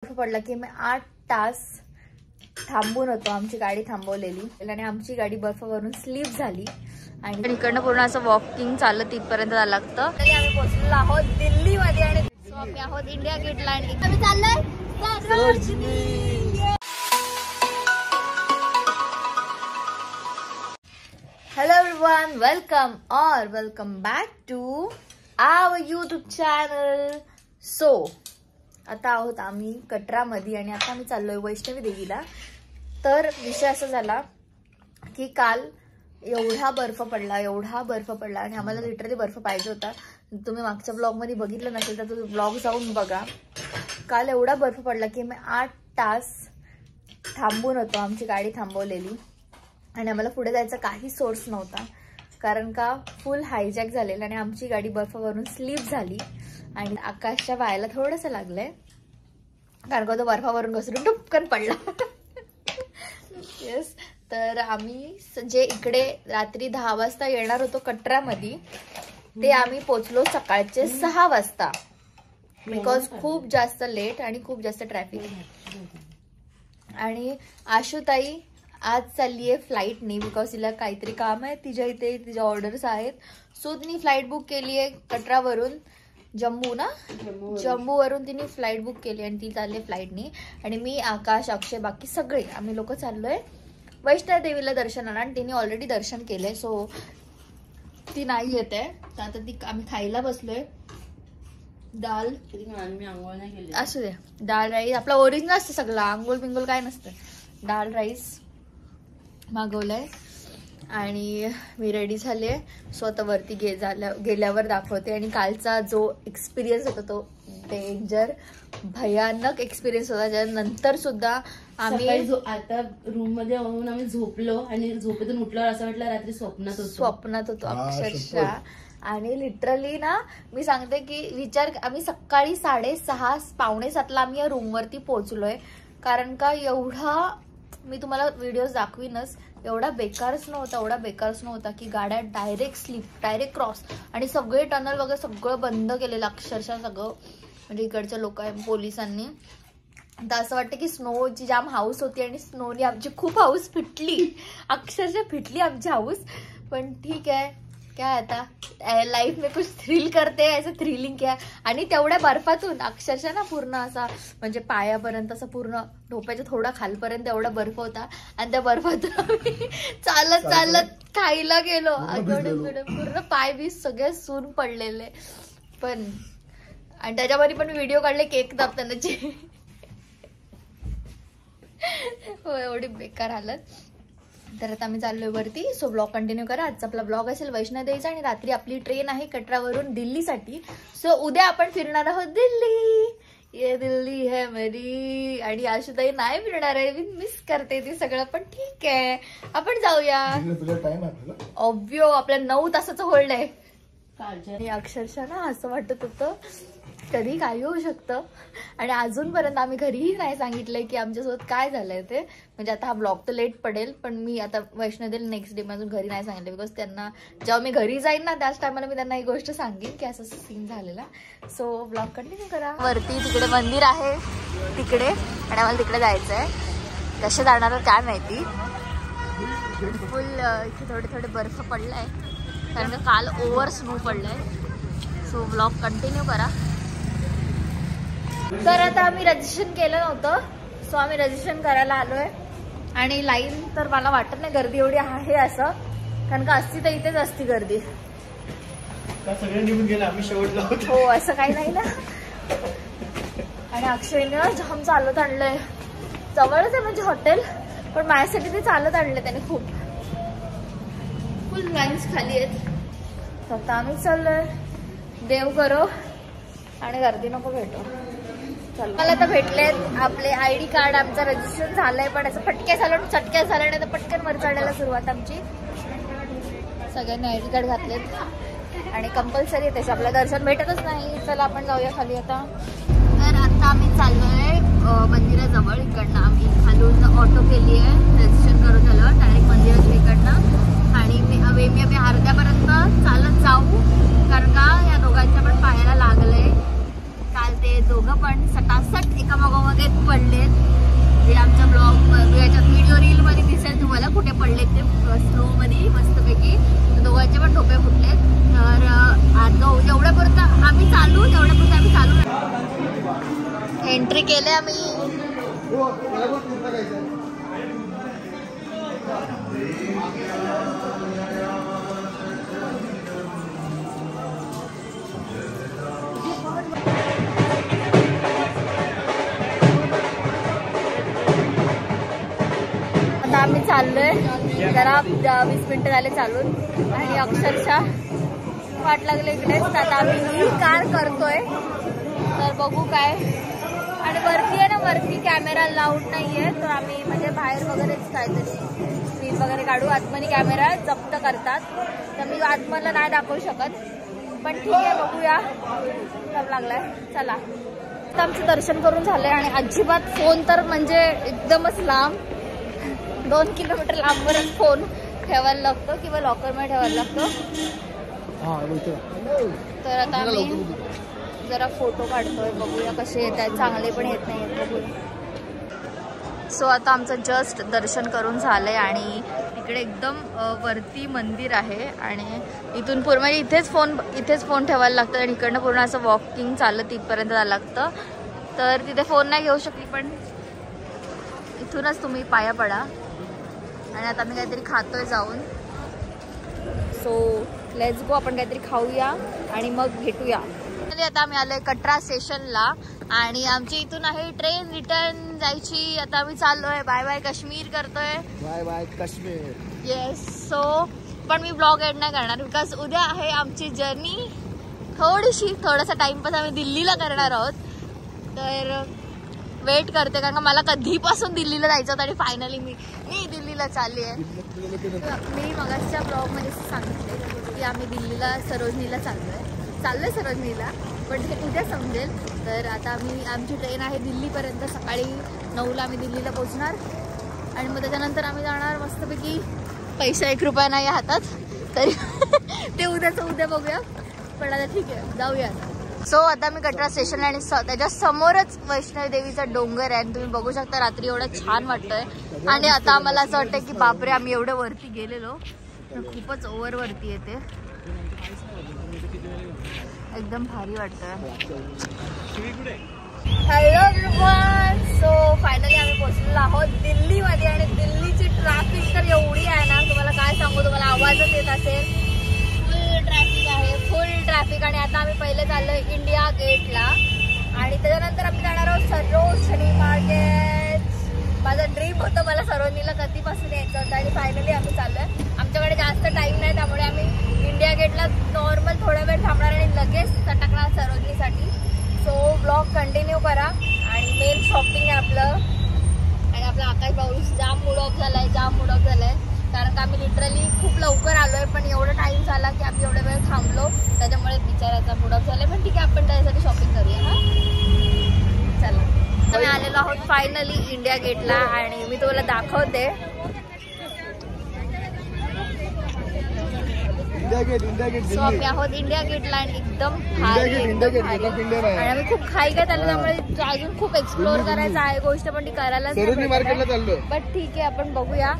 पडला की मी 8 तास थांबून होतो. आमची गाडी थांबवलेली आणि आमची गाडी बर्फावरून स्लिप झाली आणि इकडनं पूर्ण असं वॉकिंग चालत तिथपर्यंत जायला लागतं. आणि आम्ही पोहोचलेलो आहोत दिल्लीमध्ये आणि आम्ही आहोत इंडिया गेटला आणि आम्ही चाललोय. Hello everyone, welcome back to our YouTube channel. So आता आहोत आम्ही कटरामध्ये आणि आता आम्ही चाललोय वैष्णवी देवीला. तर विषय असा झाला की काल एवढा बर्फ पडला आणि आम्हाला लिटरली बर्फ पाहिजे होता. तुम्ही मागच्या ब्लॉग मध्ये बघितलं नसेल तर तुम्ही ब्लॉग जाऊन बघा. काल एवढा बर्फ पडला की मी 8 तास थांबून होतो. आमची गाडी थांबवलेली आणि आम्हाला पुढे जायचा काही सोर्स नव्हता कारण का फुल हायजॅक झालेलं आणि आमची गाडी बर्फावरून स्लिप झाली आणि आकाशच्या पायाला थोडंसं लागलंय कारण का तो बर्फावरून घसरून टुपकन पडला. येस. तर आम्ही जे इकडे रात्री 10 वाजता येणार होतो कटरामध्ये ते आम्ही पोचलो सकाळचे 6 वाजता बिकॉज खूप जास्त लेट आणि खूप जास्त ट्रॅफिक. आणि आशुताई आज चालली आहे फ्लाईटनी बिकॉज तिला काहीतरी काम आहे तिच्या इथे, तिच्या ऑर्डर्स आहेत. सो तिने फ्लाईट बुक केली आहे कटरावरून जम्मूवरून तिने फ्लाईट बुक केली आणि ती चालली फ्लाईटनी. आणि मी, आकाश, अक्षय, बाकी सगळे आम्ही लोक चाललोय वैष्णवी देवीला दर्शनाला आणि तिने ऑलरेडी दर्शन केलंय. सो ती नाही येत आहे तर आता ती आम्ही खायला बसलोय. दाल असू दे, डाळ राईस आपला ओरिजिनल असतं सगळं, आंघोळ बिंगोल काय नसतं. डाळ राईस मागवलंय आणि मी रेडी झाले. सो आता वरती गेल्यावर दाखवते. आणि कालचा जो एक्सपिरियन्स होता तो डेंजर भयानक एक्सपिरियन्स होता. त्यानंतर सुद्धा आम्ही आता रूम मध्ये आम्ही झोपलो आणि झोपेतून उठल्यावर असं वाटलं रात्री स्वप्नात होतो अक्षरशः. आणि लिटरली ना मी सांगते की विचार, आम्ही सकाळी 6:30 पावणे 7ला आम्ही या रूम वरती पोहोचलोय कारण का एवढा, मी तुम्हाला व्हिडिओज दाखवीनच, एवढा बेकारच नव्हता की गाड्या डायरेक्ट क्रॉस आणि सगळे टनल वगैरे सगळं बंद केलेलं अक्षरशः सगळं, म्हणजे इकडच्या लोक पोलिसांनी. तर असं वाटतं की स्नोची जाम हाऊस होती आणि स्नोनी आमची खूप हाऊस फिटली, अक्षरशः फिटली आमची हाऊस. पण ठीक आहे, क्या आता लाईफ में कुछ थ्रिल करते ऐसे थ्रिलिंग क्या. आणि तेवढ्या बर्फातून अक्षरशः ना पूर्ण असा म्हणजे पायापर्यंत असं पूर्ण ढोप्याच्या थोडा खालपर्यंत एवढा बर्फ होता आणि त्या बर्फातून आम्ही चालत खायला गेलो. पूर्ण पाय बीस सगळे सून पडलेले. पण आणि त्याच्यामध्ये पण व्हिडिओ काढले केक दाबतानाचे. हो, एवढी बेकार हालत. तर आता आम्ही चाललोय वरती. सो ब्लॉग कंटिन्यू करा. आजचा आपला ब्लॉग असेल वैष्णवी देवीचा आणि रात्री आपली ट्रेन आहे कटरावरून दिल्लीसाठी. सो उद्या आपण फिरणार आहोत दिल्ली. ये दिल्ली है मेरी. आणि आशुताई नाही फिरणार आहे, मी मिस करते ती सगळं. पण ठीक आहे, आपण जाऊया. ऑब्वियो आपल्या 9 तासाचं होल्ड आहे. आणि अक्षरशः ना असं वाटत होतं कधी काही होऊ शकतं. आणि अजूनपर्यंत आम्ही घरीही नाही सांगितलंय की आमच्यासोबत काय झालंय ते. म्हणजे आता हा ब्लॉग तर लेट पडेल पण मी आता वैष्णवी देवीला नेक्स्ट डे अजून घरी नाही सांगितलं बिकॉज त्यांना जेव्हा मी घरी जाईन ना त्याच टायमाला मी त्यांना ही गोष्ट सांगेन की असं सीन झालेला. सो ब्लॉग कंटिन्यू करा. वरती तिकडे मंदिर आहे तिकडे आणि आम्हाला तिकडे जायचं आहे. कसे जाणार काय माहिती. फुल इथे थोडे बर्फ पडलाय कारण का काल ओव्हर स्नो पडलाय. सो ब्लॉग कंटिन्यू करा. तर आता आम्ही रजिस्ट्रेशन केलं नव्हतं. सो आम्ही रजिस्ट्रेशन करायला आलोय आणि लाईन तर मला वाटत नाही गर्दी एवढी आहे असं, कारण का असती तर इथेच असती गर्दी. हो, असं काही नाही ना. आणि अक्षयने जाम चालत आणलंय. जवळच आहे म्हणजे हॉटेल, पण माझ्यासाठी ते चालत आणलं त्याने. खूप फुल लाईन्स खाली आहेत. तर आम्ही चाललोय. देव करो आणि गर्दी नको भेटो. मला तर भेटलेत आपले आयडी कार्ड. आमचं रजिस्ट्रेशन झालंय पण असं चटक्या झालं नाही तर पटकन वर चढायला सुरुवात आमची. सगळ्यांनी आयडी कार्ड घातलेत आणि कंपल्सरी आहे त्याचं, आपलं दर्शन भेटतच नाही. चला आपण जाऊया खाली आता. तर आता आम्ही चाललोय मंदिराजवळ. इकडनं आम्ही खालून ऑटो केली आहे, रजिस्ट्रेशन करून झालं डायरेक्ट मंदिराच्या इकडनं. आणि मी अर्ध्यापर्यंत चालत जाऊ कारण का या दोघांच्या पण पायाला लागलंय. काल ते दोघं पण सटासट एका मागोमागे पडलेत, जे आमच्या ब्लॉग याच्यात व्हिडिओ रील मध्ये दिसेल तुम्हाला कुठे पडलेत ते स्लो मध्ये मस्तपैकी. दोघांचे पण ठोके फुटलेत. तर जेवढ्यापर्यंत आम्ही चालू तेवढ्यापर्यंत आम्ही चालू. एंट्री केले आम्ही. आता आम्ही चाललोय जरा 20 मिनिटं झाले चालून आणि अक्षरशः वाट लागले इकडेच. आता आम्ही ही कार करतोय तर बघू काय. आणि वरती आहे ना, वरती कॅमेरा लाऊड नाहीये तर आम्ही म्हणजे बाहेर वगैरेच काहीतरी सीन वगैरे काढू. आतमध्ये कॅमेरा जप्त करतात तर मी आतमधला नाही दाखवू शकत, पण ठीक आहे बघूया. कब लागलाय चला. आता आमचं दर्शन करून झालंय आणि अजिबात फोन तर म्हणजे एकदमच लांब 2 किलोमीटर लांबवरच फोन ठेवायला लागतो किंवा लॉकरमध्ये ठेवायला लागतो. तर आता आम्ही जरा फोटो काढतोय, बघूया कसे येत आहेत. चांगले पण येत नाही बघूया. सो आता आमचं जस्ट दर्शन करून झालंय आणि इकडे एकदम वरती मंदिर आहे आणि इथून पूर्ण म्हणजे इथेच फोन ठेवायला लागतं आणि इकडनं पूर्ण असं वॉकिंग चालत तिथपर्यंत जायला लागतं. तर तिथे फोन नाही घेऊ शकली, पण इथूनच तुम्ही पाया पडा. आणि आता मी काहीतरी खातोय जाऊन. सो लेट्स गो, आपण काहीतरी खाऊया आणि मग भेटूया. आता आम्ही आलोय कटरा स्टेशनला आणि आमची इथून आहे ट्रेन रिटर्न जायची. आता आम्ही चाललोय. बाय बाय काश्मीर करतोय. Bye bye Kashmir. Yes. So पण मी ब्लॉग एड नाही करणार बिकॉज उद्या आहे आमची जर्नी. थोडासा टाइमपास आम्ही दिल्लीला करणार आहोत. तर वेट करते कारण का मला कधीपासून दिल्लीला जायचं होतं आणि फायनली मी दिल्लीला चालली आहे. मी मगाच्या ब्लॉगमध्ये सांगितले की आम्ही दिल्लीला सरोजनीला चाललोय सरोजनीला, पण हे उद्या समजेल. तर आता आमची ट्रेन आहे दिल्लीपर्यंत. सकाळी 9ला आम्ही दिल्लीला पोहोचणार आणि मग त्याच्यानंतर आम्ही जाणार मस्तपैकी. पैसा 1 रुपया नाही हातात तरी ते उद्या बघूया, पण आता ठीक आहे जाऊया. सो आता मी कटरा स्टेशनला आणि त्याच्या समोरच वैष्णवी देवीचा डोंगर आहे आणि तुम्ही बघू शकता रात्री एवढं छान वाटतंय. आणि आता आम्हाला असं वाटतं की बापरे आम्ही एवढं वरती गेलेलो, खूपच ओव्हर वरती येते. एकदम भारी वाटतंय. Hello everyone. सो फायनली आम्ही पोहोचलेलो आहोत दिल्लीमध्ये आणि दिल्लीची ट्रॅफिक तर एवढी आहे ना तुम्हाला काय सांगू. तुम्हाला आवाजच येत असेल. फुल ट्रॅफिक. आणि आता आम्ही पहिले चाललोय इंडिया गेटला आणि त्याच्यानंतर आम्ही जाणार आहोत सरोजनी मार्केट. माझं ड्रीम होतं मला सरोजनीला कधीपासून यायचं होतं आणि फायनली आम्ही चाललोय. आमच्याकडे जास्त टाइम नाही त्यामुळे आम्ही इंडिया गेटला नॉर्मल थोडा वेळ थांबणार आणि लगेच सटकणार सरोजनीसाठी. सो ब्लॉग कंटिन्यू करा. आणि मेन शॉपिंग आहे आपलं. आणि आपला आकाश पाऊस जाम मूड ऑफ झालाय कारण का आम्ही लिटरली खूप लवकर आलोय, पण एवढा टाइम झाला की आम्ही एवढा वेळ थांबलो त्याच्यामुळे बिचाराचा मूड ऑफ झालाय. पण ठीक आहे आपण त्याच्यासाठी शॉपिंग करूया. हा चला. आम्ही आलेलो आहोत फायनली इंडिया गेटला आणि मी तुम्हाला दाखवते. सो आम्ही आहोत इंडिया गेटला आणि एकदम भारी आणि आम्ही खूप खाई काय चाललो त्यामुळे अजून खूप एक्सप्लोर करायचं आहे गोष्ट, पण ती करायला बट ठीक आहे आपण बघूया.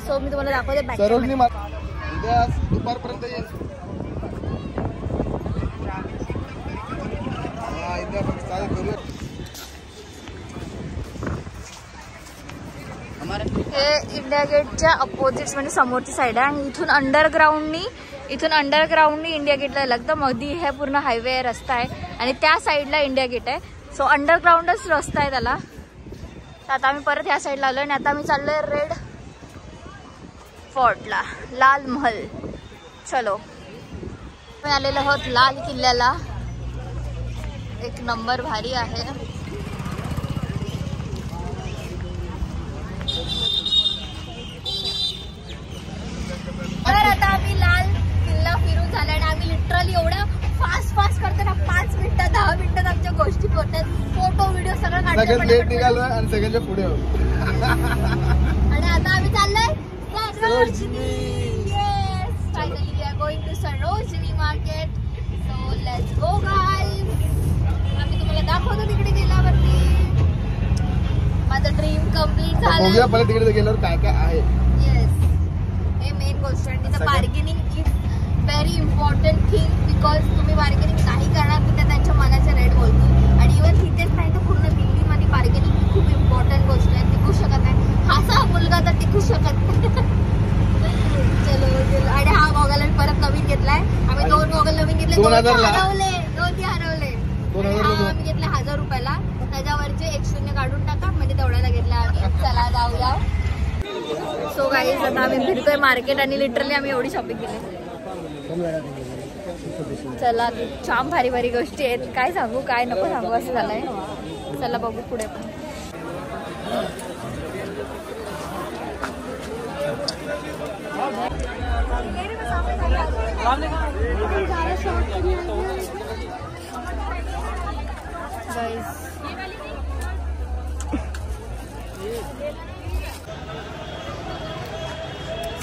सो मी तुम्हाला दाखवते सरोजनी उद्या दुपारपर्यंत येईल. हे इंडिया गेटच्या अपोजिट म्हणजे समोरची साईड आहे आणि इथून अंडरग्राऊंडनी इंडिया गेटला लागतं. मधी हे पूर्ण हायवे रस्ता आहे आणि त्या साईडला इंडिया गेट आहे. सो अंडरग्राऊंडच रस्ता आहे त्याला. आता आम्ही परत ह्या साईडला आलो आणि आता आम्ही चाललोय रेड फोर्टला, लाल महल. चलो आम्ही आलेलो आहोत लाल किल्ल्याला. एक नंबर भारी आहे. तर आता आम्ही लाल किल्ला फिरून झाला आणि आम्ही लिटरली एवढं फास्ट करतो ना 5 मिनिटं 10 मिनिटात आमच्या गोष्टी होतात. फोटो व्हिडिओ सगळं निघालोय आणि सगळ्यांच्या पुढे आणि आता आम्ही चाललोय Sarojini. Yes, finally we are going to Sarojini market. So let's go guys. आम्ही तुम्हाला दाखवतो तिकडे गेल्यावरती. कम्प्लीट झालं. बघूया पहिले तिकडे गेल्यावर काय काय आहे. येस, हे मेन गोष्ट. आणि तिथं bargaining is very important thing, because तुम्ही बार्गेनिंग नाही करणार तर ते त्यांच्या मनाचे रेट बोलतील. आणि इव्हन तिथेच नाही तर पूर्ण दिल्लीमध्ये बार्गेनिंग ही खूप इम्पॉर्टंट गोष्ट आहे. टिकू शकत नाही असा मुलगा तर टिकू शकत नाही. चलो. आणि हा गॉगल आम्ही परत नवीन घेतलाय. आम्ही 2 गॉगल नवीन घेतले, 2000 ला. दोन हरवले. 2000 ला आम्ही घेतले 1000 रुपयाला. त्याच्यावरचे 1 शून्य काढून टाका, म्हणजे तेवढ्याला घेतला आम्ही. चला जाऊया. सो गाईज आता आम्ही फिरतोय मार्केट आणि लिटरली आम्ही एवढी शॉपिंग केली. चला छान भारी भारी गोष्टी आहेत. काय सांगू काय नको सांगू असं झालंय. चला बघू पुढे पण.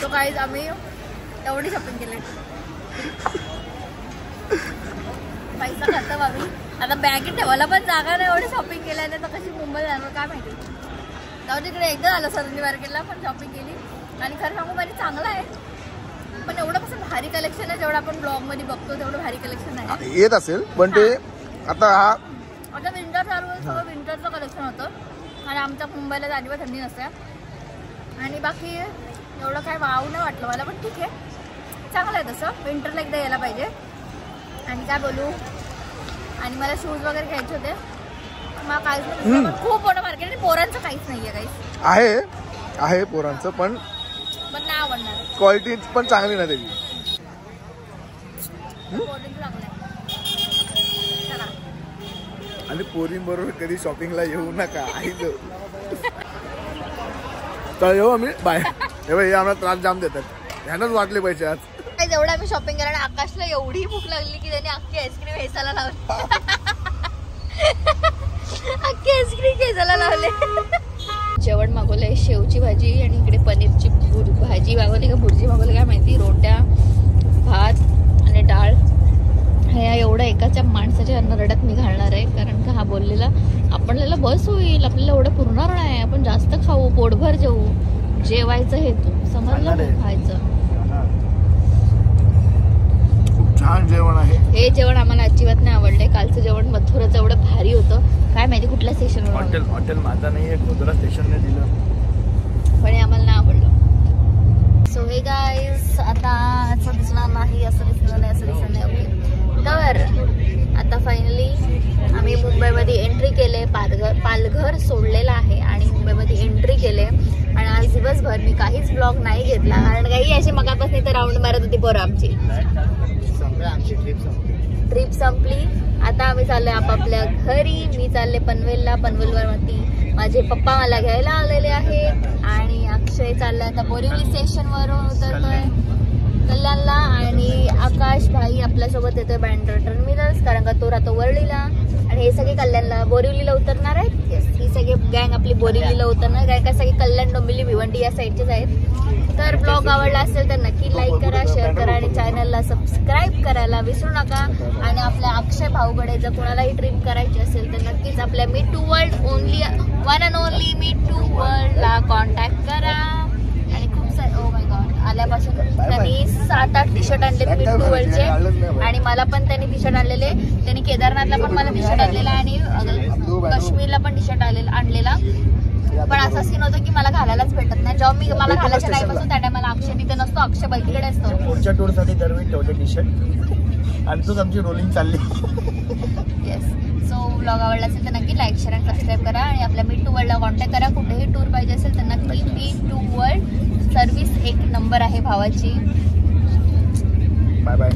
सो गाईज आम्ही एवढी शॉपिंग केली. पैसा खर्च आम्ही आता बॅगेत ठेवायला पण जागा नाही. एवढी शॉपिंग केल्याने तर कशी मुंबई जाणार काय माहिती. जाऊ तिकडे एकदा आलं सरोजिनी मार्केटला पण शॉपिंग केली. आणि खरं सांगू माझी चांगलं आहे, पण एवढं कसं भारी कलेक्शन आहे. जेवढं आपण ब्लॉग मध्ये बघतो तेवढं भारी कलेक्शन आहे. येत असेल पण ते आता विंटर चालू आहे, सगळं विंटरचं कलेक्शन होतं. आणि आमच्या मुंबईला अजिबात थंडी नसते. आणि बाकी एवढं काय वाव नाही वाटलं मला, पण ठीक आहे चांगलं आहे तसं. विंटरला एकदा यायला पाहिजे. आणि काय बोलू, आणि मला शूज वगैरे घ्यायचे होते. मला काहीच नाही. खूप मोठं मार्केट आहे. पोरांचं काहीच नाही आहे. काहीच आहे पोरांचं, पण नाही आवडणार. क्वालिटी पण चांगली ना त्याची. आणि पोरींबरोबर कधी शॉपिंगला येऊ नका. तर येऊ आम्ही बाय. हे आम्हाला त्रास जाम देतात. ह्यानंच वाटले पैसे आज. जेवढं आम्ही शॉपिंग केलं. आणि आकाशला एवढी भूक लागली की त्याने अख्खी आईस्क्रीम वेचायला लावली. अख्खी आईस्क्रीम वेचायला लावले. जेवण मागवलंय शेवची भाजी आणि इकडे पनीरची भाजी मागवली का भुर्जी मागवली काय माहिती. रोट्या, भात आणि डाळ. हे एवढं एकाच्या माणसाच्या रड्यात मी घालणार आहे. कारण का हा बोललेला आपल्याला बस होईल, आपल्याला एवढं पुरणार नाही, आपण जास्त खाऊ, पोटभर जेवू. जेवायचं हे तू समजलं, खायचं. छान जेवण आहे. हे जेवण आम्हाला अजिबात नाही आवडले. कालचं जेवण मथुराचं एवढं भारी होतं. काय माहिती कुठल्या स्टेशनवर. हॉटेल माझा नाहीये, खोदरा स्टेशनने दिलं, पण हे आम्हाला नाही आवडलं. सो हे गाईज आता असं दिसणार नाही, असं दिसणार नाही, असं दिसणार नाही. ओके तर आता फायनली आम्ही मुंबईमध्ये एंट्री केले. पालघर सोडलेला आहे आणि मुंबईमध्ये एंट्री केले. आणि आज दिवसभर मी काहीच ब्लॉग नाही घेतला, कारण काही अशी मगापासून इथे राऊंड मारत होती पोरं आमची. ट्रिप संपली. आता आम्ही चाललोय आपापल्या घरी. मी चालले पनवेलला. पनवेलवरती माझे पप्पा मला घ्यायला आलेले आहेत. आणि अक्षय चाललाय आता बोरिवली स्टेशनवरून उतरतोय कल्याणला. आणि आकाश भाई आपल्यासोबत येतोय बँड्रा टर्मिनल्स, कारण का तो राहतो वरळीला. आणि हे सगळे कल्याणला बोरिवलीला उतरणार आहेत. येस, ही सगळी गँग आपली बोरिवलीला उतरणार. कारण का सगळे कल्याण, डोंबिवली, भिवंडी या साईडचेच आहेत. तर ब्लॉग आवडला असेल तर नक्की लाईक करा, शेअर करा आणि चॅनलला सबस्क्राईब करायला विसरू नका. आणि आपल्या अक्षय भाऊकडे जर कोणालाही ट्रिप करायची असेल तर नक्कीच आपल्या meet to world only one and only meet to वर्ल्डला कॉन्टॅक्ट करा. आणि खूप सारे ओ माय गॉड आल्यापासून त्यांनी 7-8 टी शर्ट आणले मीट टू वर्ल्डचे. आणि मला पण त्यांनी टी शर्ट आणलेले. त्यांनी केदारनाथला पण मला टी शर्ट आणलेला आणि काश्मीरला पण टी शर्ट आणलेला. पण असा सीन होतं की मला घालायलाच भेटत नाही. जेव्हा मला घालायच्या नाही पासून त्या टायमाला अक्षय तिथे नसतो. अक्षय बाईकडे असतो. पुढच्या टूर साठी दरवेळी ठेवते टी शर्ट आणि तूच आमची रोलिंग चालली. येस. सो ब्लॉग आवडला असेल तर नक्की लाईक, शेअर आणि सबस्क्राईब करा. आणि आपल्या मीट टू वर्ल्डला कॉन्टॅक्ट करा. कुठेही टूर पाहिजे असेल तर नक्की meet to world service 1 number आहे भावाची. Bye bye.